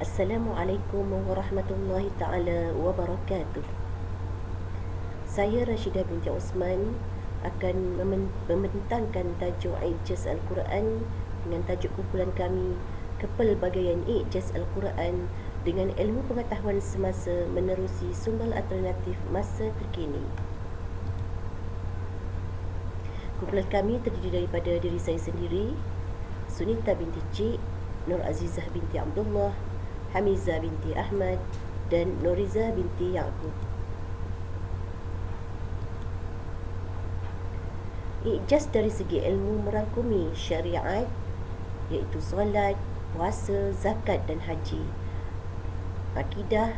Assalamualaikum warahmatullahi taala wabarakatuh. Saya Rashidah binti Osman akan membentangkan tajuk Ijaz Al-Quran dengan tajuk kumpulan kami Kepelbagaian Ijaz Al-Quran dengan ilmu pengetahuan semasa menerusi sumber alternatif masa terkini. Kumpulan kami terdiri daripada diri saya sendiri, Sunita binti Cik, Nur Azizah binti Abdullah, Hamizah binti Ahmad dan Noriza binti Yaqub. Ijaz dari segi ilmu merangkumi syariat, iaitu solat, puasa, zakat dan haji, akidah,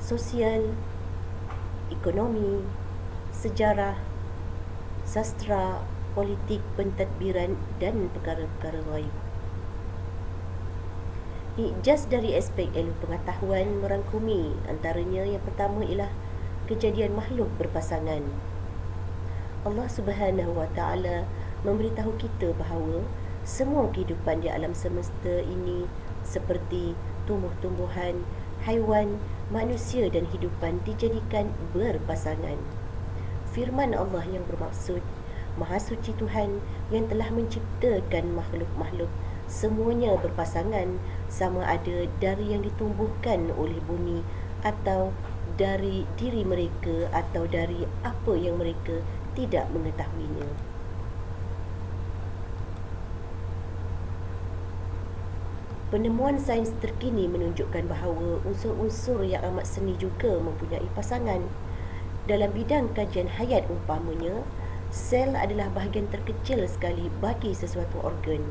sosial, ekonomi, sejarah, sastra, politik, pentadbiran dan perkara-perkara ghaib. Ijaz dari aspek ilmu pengetahuan merangkumi antaranya yang pertama ialah kejadian makhluk berpasangan. Allah Subhanahu Wa Taala memberitahu kita bahawa semua kehidupan di alam semesta ini seperti tumbuh-tumbuhan, haiwan, manusia dan hidupan dijadikan berpasangan. Firman Allah yang bermaksud, Maha Suci Tuhan yang telah menciptakan makhluk-makhluk semuanya berpasangan, sama ada dari yang ditumbuhkan oleh bumi atau dari diri mereka atau dari apa yang mereka tidak mengetahuinya. Penemuan sains terkini menunjukkan bahawa unsur-unsur yang amat seni juga mempunyai pasangan. Dalam bidang kajian hayat umpamanya, sel adalah bahagian terkecil sekali bagi sesuatu organ.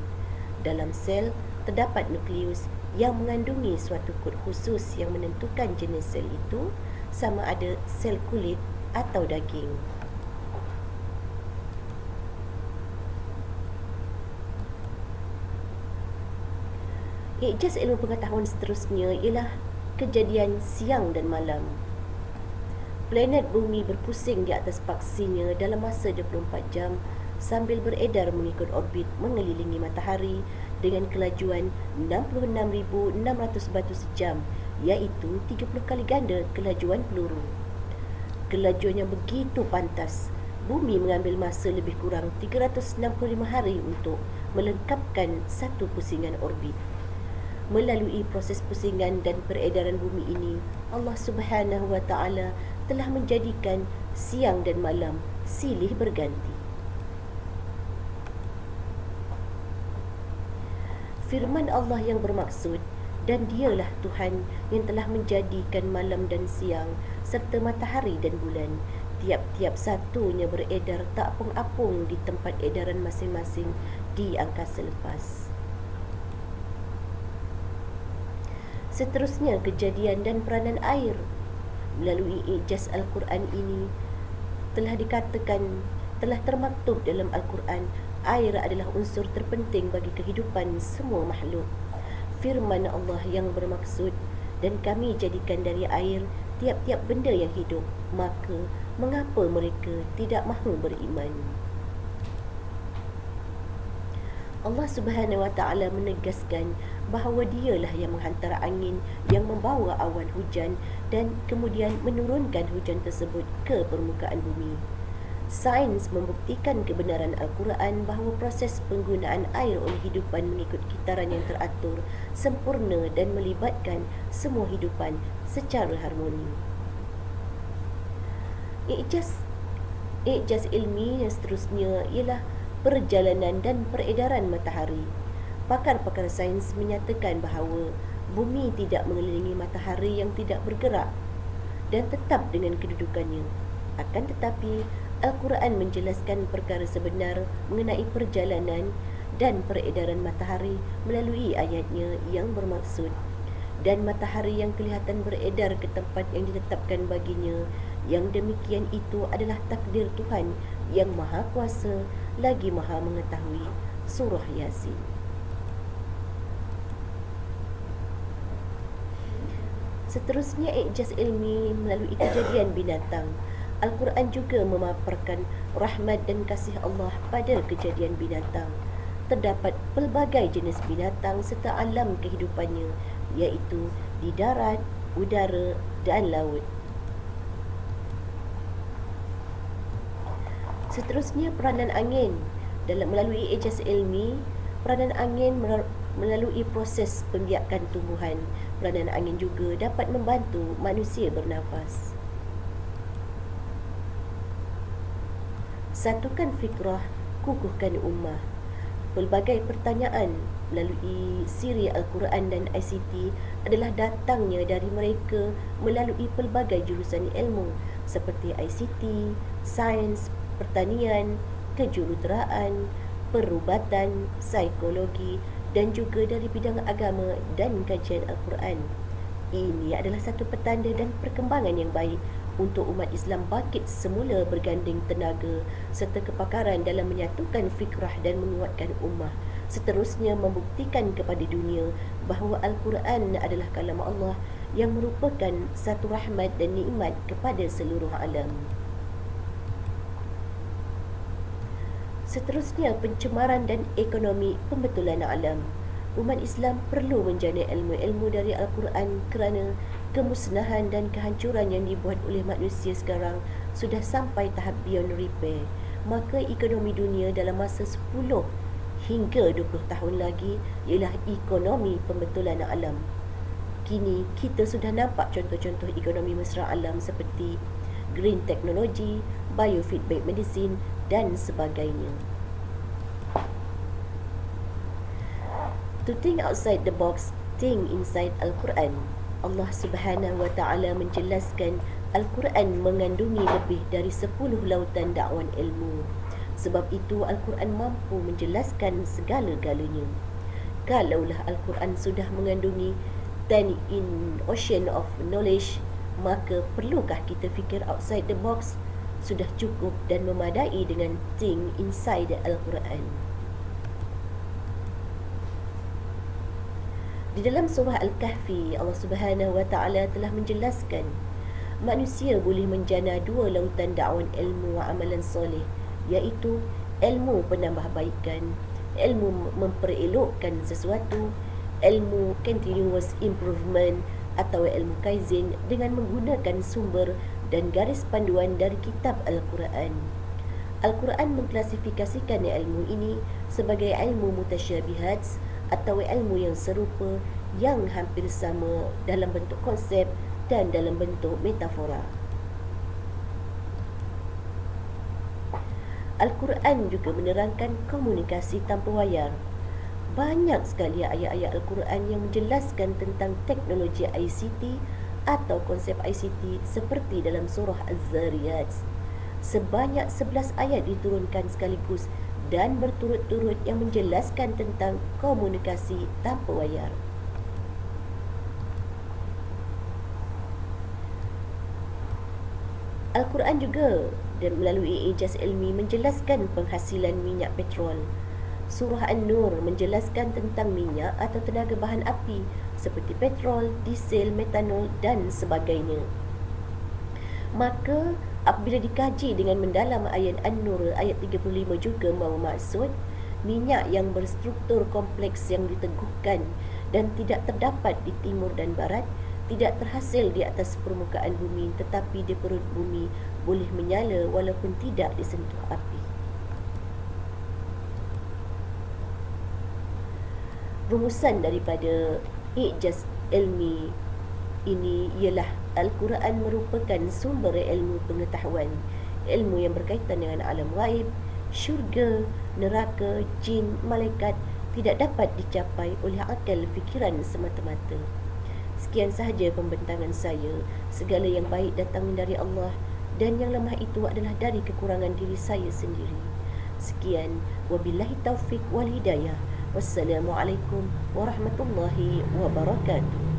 Dalam sel terdapat nukleus yang mengandungi suatu kod khusus yang menentukan jenis sel itu, sama ada sel kulit atau daging. Ijaz ilmu pengetahuan seterusnya ialah kejadian siang dan malam. Planet bumi berpusing di atas paksinya dalam masa 24 jam sambil beredar mengikut orbit mengelilingi matahari dengan kelajuan 66,600 batu sejam, iaitu 30 kali ganda kelajuan peluru. Kelajuan yang begitu pantas, bumi mengambil masa lebih kurang 365 hari untuk melengkapkan satu pusingan orbit. Melalui proses pusingan dan peredaran bumi ini, Allah Subhanahu Wa Taala telah menjadikan siang dan malam silih berganti. Firman Allah yang bermaksud, dan dialah Tuhan yang telah menjadikan malam dan siang serta matahari dan bulan, tiap-tiap satunya beredar tak apung-apung di tempat edaran masing-masing di angkasa lepas. Seterusnya kejadian dan peranan air. Melalui ijaz Al-Quran ini telah dikatakan, telah termaktub dalam Al-Quran, air adalah unsur terpenting bagi kehidupan semua makhluk. Firman Allah yang bermaksud, dan kami jadikan dari air tiap-tiap benda yang hidup, maka mengapa mereka tidak mahu beriman? Allah Subhanahu Wa Taala menegaskan bahawa dialah yang menghantar angin yang membawa awan hujan dan kemudian menurunkan hujan tersebut ke permukaan bumi. Sains membuktikan kebenaran Al-Quran bahawa proses penggunaan air oleh hidupan mengikut kitaran yang teratur, sempurna dan melibatkan semua hidupan secara harmoni. Ijaz ilmi yang seterusnya ialah perjalanan dan peredaran matahari. Pakar-pakar sains menyatakan bahawa bumi tidak mengelilingi matahari yang tidak bergerak dan tetap dengan kedudukannya. Akan tetapi, Al-Quran menjelaskan perkara sebenar mengenai perjalanan dan peredaran matahari melalui ayatnya yang bermaksud, dan matahari yang kelihatan beredar ke tempat yang ditetapkan baginya, yang demikian itu adalah takdir Tuhan yang Maha Kuasa lagi Maha Mengetahui. Surah Yasin. Seterusnya ijaz ilmi melalui kejadian binatang. Al-Quran juga memaparkan rahmat dan kasih Allah pada kejadian binatang. terdapat pelbagai jenis binatang serta alam kehidupannya, iaitu di darat, udara dan laut. Seterusnya, peranan angin. Melalui ijaz ilmi, peranan angin melalui proses pembiakan tumbuhan. Peranan angin juga dapat membantu manusia bernafas. Satukan fikrah, kukuhkan ummah. Pelbagai pertanyaan melalui siri Al-Quran dan ICT adalah datangnya dari mereka melalui pelbagai jurusan ilmu seperti ICT, sains, pertanian, kejuruteraan, perubatan, psikologi dan juga dari bidang agama dan kajian Al-Quran. Ini adalah satu petanda dan perkembangan yang baik untuk umat Islam bangkit semula berganding tenaga serta kepakaran dalam menyatukan fikrah dan menguatkan ummah. Seterusnya, membuktikan kepada dunia bahawa Al-Quran adalah kalam Allah yang merupakan satu rahmat dan nikmat kepada seluruh alam. Seterusnya, pencemaran dan ekonomi pembetulan alam. Umat Islam perlu menjana ilmu-ilmu dari Al-Quran kerana kemusnahan dan kehancuran yang dibuat oleh manusia sekarang sudah sampai tahap beyond repair. Maka ekonomi dunia dalam masa 10 hingga 20 tahun lagi ialah ekonomi pembetulan alam. Kini kita sudah nampak contoh-contoh ekonomi mesra alam seperti green technology, biofeedback medicine dan sebagainya. To think outside the box, think inside Al-Quran. Allah Subhanahu wa Ta'ala menjelaskan Al-Quran mengandungi lebih dari 10 lautan dakwan ilmu. Sebab itu Al-Quran mampu menjelaskan segala-galanya. Kalaulah Al-Quran sudah mengandungi 10 in ocean of knowledge, maka perlukah kita fikir outside the box? Sudah cukup dan memadai dengan think inside Al-Quran. Di dalam surah Al-Kahfi, Allah Subhanahu wa Ta'ala telah menjelaskan manusia boleh menjana 2 lautan dakwan ilmu wa amalan soleh, iaitu ilmu penambahbaikan, ilmu memperelokkan sesuatu, ilmu continuous improvement atau ilmu kaizen dengan menggunakan sumber dan garis panduan dari kitab Al-Quran. Al-Quran mengklasifikasikan ilmu ini sebagai ilmu mutasyabihat atau ilmu yang serupa yang hampir sama dalam bentuk konsep dan dalam bentuk metafora. Al-Quran juga menerangkan komunikasi tanpa wayar. Banyak sekali ayat-ayat Al-Quran yang menjelaskan tentang teknologi ICT atau konsep ICT seperti dalam surah Az-Zariyat. Sebanyak 11 ayat diturunkan sekaligus dan berturut-turut yang menjelaskan tentang komunikasi tanpa wayar. Al-Quran juga dan melalui ijaz ilmi menjelaskan penghasilan minyak petrol. Surah An-Nur menjelaskan tentang minyak atau tenaga bahan api seperti petrol, diesel, metanol dan sebagainya. Maka apabila dikaji dengan mendalam ayat An-Nur ayat 35 juga bermaksud minyak yang berstruktur kompleks yang diteguhkan dan tidak terdapat di timur dan barat, tidak terhasil di atas permukaan bumi tetapi di perut bumi, boleh menyala walaupun tidak disentuh api. Rumusan daripada ijaz ilmi ini ialah Al-Quran merupakan sumber ilmu pengetahuan, ilmu yang berkaitan dengan alam ghaib, syurga, neraka, jin, malaikat tidak dapat dicapai oleh akal fikiran semata-mata. Sekian sahaja pembentangan saya. Segala yang baik datang dari Allah dan yang lemah itu adalah dari kekurangan diri saya sendiri. Sekian, wabillahi taufiq wal hidayah. Wassalamualaikum warahmatullahi wabarakatuh.